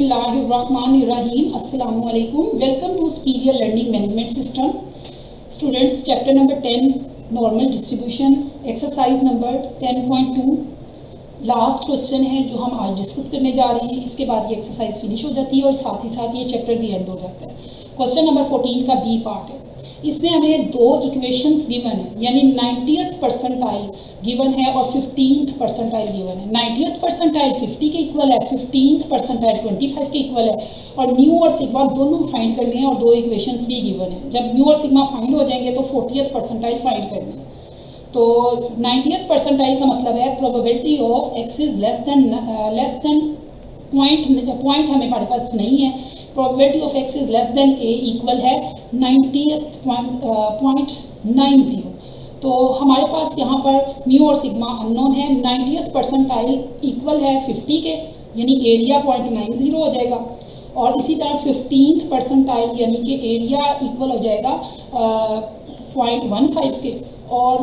बिस्मिल्लाहिर्रहमानिर्रहीम। अस्सलामु अलैकुम। Welcome to superior learning management system. Students, chapter number 10 normal distribution, exercise number 10.2 last question है जो हम आज डिस्कस करने जा रहे हैं। इसके बाद ये एक्सरसाइज फिनिश हो जाती है और साथ ही साथ ये चैप्टर भी एंड हो जाता है। क्वेश्चन नंबर 14 का बी पार्ट है। इसमें हमें दो इक्वेशंस गिवन है, यानी 90th परसेंटाइल गिवन है और 15th परसेंटाइल गिवन है। 90th परसेंटाइल 50 के इक्वल है, 15th परसेंटाइल 25 के इक्वल है और म्यू और सिग्मा दोनों फाइंड करने हैं और दो इक्वेशंस भी गिवन है। जब म्यू और सिग्मा फाइंड हो जाएंगे तो 40th परसेंटाइल फाइंड करना है। तो 90th परसेंटाइल का मतलब है probability of x is less then point हमें हमारे पास नहीं है। Probability of x is less than a equal है 90th.90। तो हमारे पास यहाँ पर म्यू और सिग्मा अननोन है। 90th परसेंटाइल इक्वल है 50 के, यानी एरिया 0.90 हो जाएगा। और इसी तरह 15th परसेंटाइल यानी कि एरिया इक्वल हो जाएगा 0.15 के। और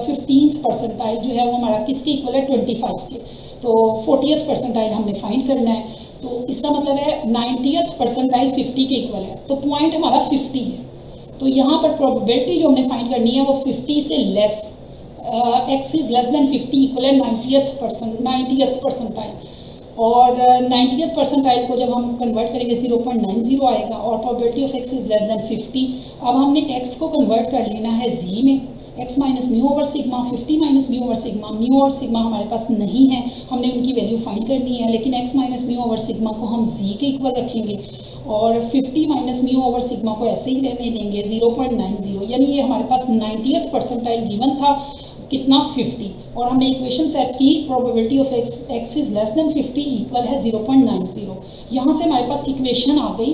15th परसेंटाइल जो है वो हमारा किसके इक्वल है, 25 के। तो 40th परसेंटाइल हमने फाइंड करना है। तो इसका मतलब है 90th परसेंटाइल 50 के इक्वल है, तो पॉइंट हमारा 50 है। तो यहाँ पर प्रोबेबिलिटी जो हमने फाइंड करनी है वो 50 से less, x is less than 50 equal है 90th परसेंटाइल। और 90th परसेंटाइल को जब हम कन्वर्ट करेंगे 0.90 आएगा और probability of x is less than 50। अब हमने एक्स को कन्वर्ट कर लेना है जी में, x minus mu over sigma, 50 minus mu over sigma. Mu और सिग्मा हमारे पास नहीं है, हमने उनकी वैल्यू फाइंड करनी है, लेकिन x minus mu over sigma को हम जी के इक्वल रखेंगे और 50 माइनस म्यू ओवर सिग्मा को ऐसे ही रहने देंगे 0.90। यानी ये हमारे पास 90th परसेंटाइल गिवन था कितना, 50। और हमने इक्वेशन सेट की probability of x is less than 50 equal है 0.90। यहाँ से हमारे पास इक्वेशन आ गई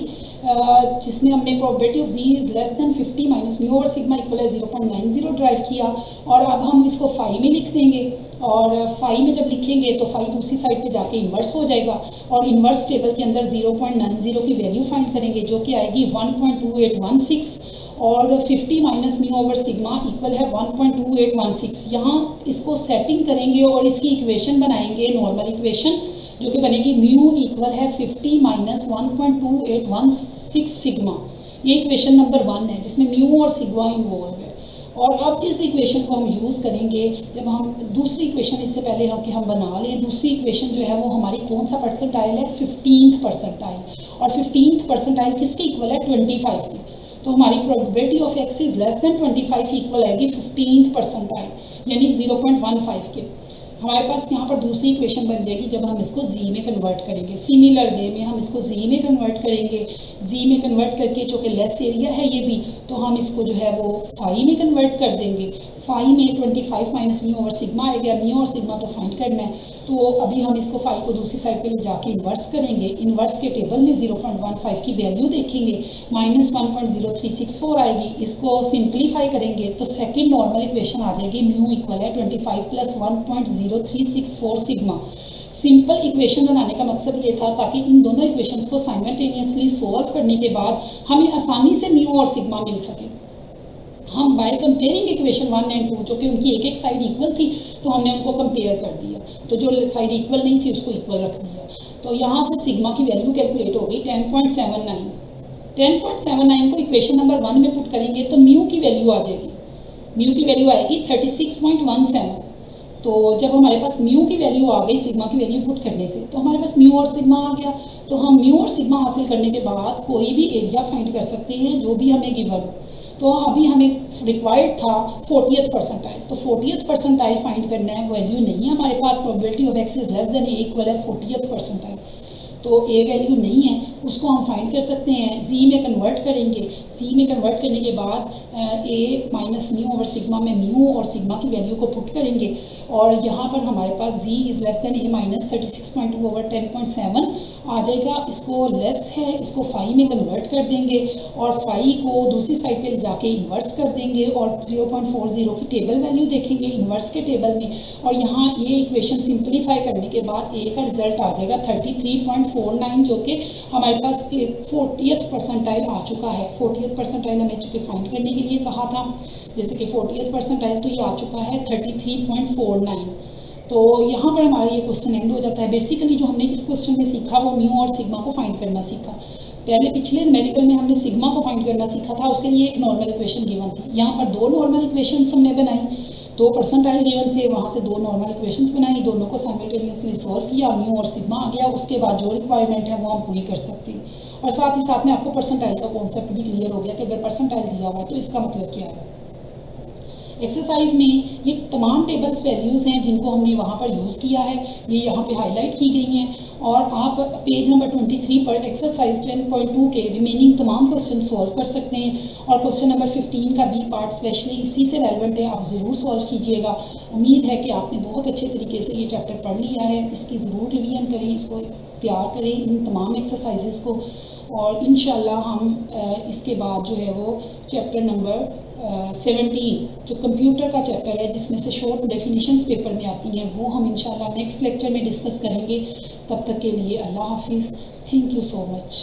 जिसमें हमने probability of Z is less than 50 minus mu over sigma equal है 0.90 ड्राइव किया। और अब हम इसको फाई में लिख देंगे और फाई में जब लिखेंगे तो फाई दूसरी साइड पे जाके इन्वर्स हो जाएगा और इन्वर्स टेबल के अंदर 0.90 की वैल्यू फाइंड करेंगे जो कि आएगी 1.2816 और 50 minus mu over sigma equal है 1.2816। यहाँ इसको सेटिंग करेंगे और इसकी इक्वेशन बनाएंगे, नॉर्मल इक्वेशन जो कि बनेगी म्यू इक्वल है 50 माइनस 1.2816 सिग्मा। ये इक्वेशन नंबर 1 है जिसमें म्यू और सिग्मा इन्वॉल्व है। और अब इस इक्वेशन को हम यूज़ करेंगे जब हम दूसरी इक्वेशन, इससे पहले हम बना लें। दूसरी इक्वेशन जो है वो हमारी कौन सा परसेंटाइल है, 15th परसेंटाइल। और 15th परसेंटाइल किसके इक्वल है, 25 की। तो हमारी probability of x is less then 25 equal आएगी 15th परसेंटाइल यानी 0.15 के। हमारे पास यहाँ पर दूसरी इक्वेशन बन जाएगी जब हम इसको जी में कन्वर्ट करेंगे। सिमिलर वे में हम इसको जी में कन्वर्ट करेंगे। जी में कन्वर्ट करके चूँकि लेस एरिया है ये भी, तो हम इसको जो है वो फाई में कन्वर्ट कर देंगे। फाई में 25 माइनस म्यू ओवर सिग्मा आ गया। म्यू और सिग्मा तो फाइंड करना है, तो अभी हम इसको फाई को दूसरी साइड पे ले जाके इन्वर्स करेंगे। इन्वर्स के टेबल में 0.15 की वैल्यू देखेंगे, माइनस 1.0364 आएगी। इसको सिंप्लीफाई करेंगे तो सेकेंड नॉर्मल इक्वेशन आ जाएगी, म्यू इक्वल है 25 प्लस 1.0364 सिग्मा। सिंपल इक्वेशन बनाने का मकसद ये था ताकि इन दोनों इक्वेशंस को साइमल्टेनियसली सॉल्व करने के बाद हमें आसानी से म्यू और सिग्मा मिल सके। हम बाय कंपेयरिंग इक्वेशन 1 और 2 जो कि उनकी एक एक साइड इक्वल थी तो हमने उनको कंपेयर कर दिया, तो जो साइड इक्वल नहीं थी उसको इक्वल रख दिया। तो यहाँ से सिग्मा की वैल्यू कैलकुलेट हो गई 10.79। 10.79 को इक्वेशन नंबर 1 में पुट करेंगे तो म्यू की वैल्यू आ जाएगी। म्यू की वैल्यू आएगी 36.17। तो जब हमारे पास म्यू की वैल्यू आ गई सिग्मा की वैल्यू पुट करने से, तो हमारे पास म्यू और सिग्मा आ गया। तो हम म्यू और सिग्मा हासिल करने के बाद कोई भी एरिया फाइंड कर सकते हैं जो भी हमें गिवन हो। तो अभी हमें रिक्वायर्ड था 40th परसेंटाइल, तो 40th परसेंटाइल फाइंड करना है। वैल्यू नहीं है हमारे पास, probability of x is less than a equal है 40th परसेंटाइल। तो ए वैल्यू नहीं है, उसको हम फाइंड कर सकते हैं। जी में कन्वर्ट करेंगे। जी में कन्वर्ट करने के बाद a minus mu over sigma में म्यू और सिग्मा की वैल्यू को पुट करेंगे और यहाँ पर हमारे पास z is less than a minus 36.2 over 10.7 आ जाएगा। इसको लेस है, इसको फाई में कन्वर्ट कर देंगे और फाई को दूसरी साइड पे जाके इन्वर्स कर देंगे और 0.40 की टेबल वैल्यू देखेंगे इन्वर्स के टेबल में। और यहाँ ये इक्वेशन सिंप्लीफाई करने के बाद ए का रिजल्ट आ जाएगा 33.49 जो कि हमारे पास 40th परसेंटाइल आ चुका है। 40th परसेंटाइल हमें चूँकि फाइंड करने के लिए कहा था, जैसे कि 40th परसेंटाइल तो ये आ चुका है 33.49। तो यहाँ पर हमारा ये क्वेश्चन एंड हो जाता है। बेसिकली जो हमने इस क्वेश्चन में सीखा वो म्यू और सिग्मा को फाइंड करना सीखा। पहले पिछले न्यूमेरिकल में हमने सिग्मा को फाइंड करना सीखा था, उसके लिए एक नॉर्मल इक्वेशन गिवन थी। यहाँ पर दो नॉर्मल इक्वेशंस हमने बनाई, दो परसेंटाइल गिवन थे, वहाँ से दो नॉर्मल इक्वेशंस बनाई, दोनों को साइमल्टेनियसली सॉल्व किया, म्यू और सिग्मा आ गया। उसके बाद जो रिक्वायरमेंट है वो हम पूरी कर सकते हैं। और साथ ही साथ में आपको परसेंटाइल का कॉन्सेप्ट भी क्लियर हो गया कि अगर परसेंटाइल दिया हुआ है तो इसका मतलब क्या है। एक्सरसाइज में ये तमाम टेबल्स वैल्यूज़ हैं जिनको हमने वहाँ पर यूज़ किया है, ये यहाँ पे हाईलाइट की गई हैं। और आप पेज नंबर 23 पर एक्सरसाइज 10.2 के रिमेनिंग तमाम क्वेश्चन सॉल्व कर सकते हैं। और क्वेश्चन नंबर 15 का बी पार्ट स्पेशली इसी से रेलेवेंट है, आप ज़रूर सॉल्व कीजिएगा। उम्मीद है कि आपने बहुत अच्छे तरीके से ये चैप्टर पढ़ लिया है। इसकी ज़रूर रिवीजन करें, इसको तैयार करें इन तमाम एक्सरसाइजेस को। और इंशाल्लाह हम इसके बाद जो है वो चैप्टर नंबर 17 जो कंप्यूटर का चैप्टर है जिसमें से शॉर्ट डेफिनेशंस पेपर में आती हैं, वो हम इंशाल्लाह नेक्स्ट लेक्चर में डिस्कस करेंगे। तब तक के लिए अल्लाह हाफिज़। Thank you so much.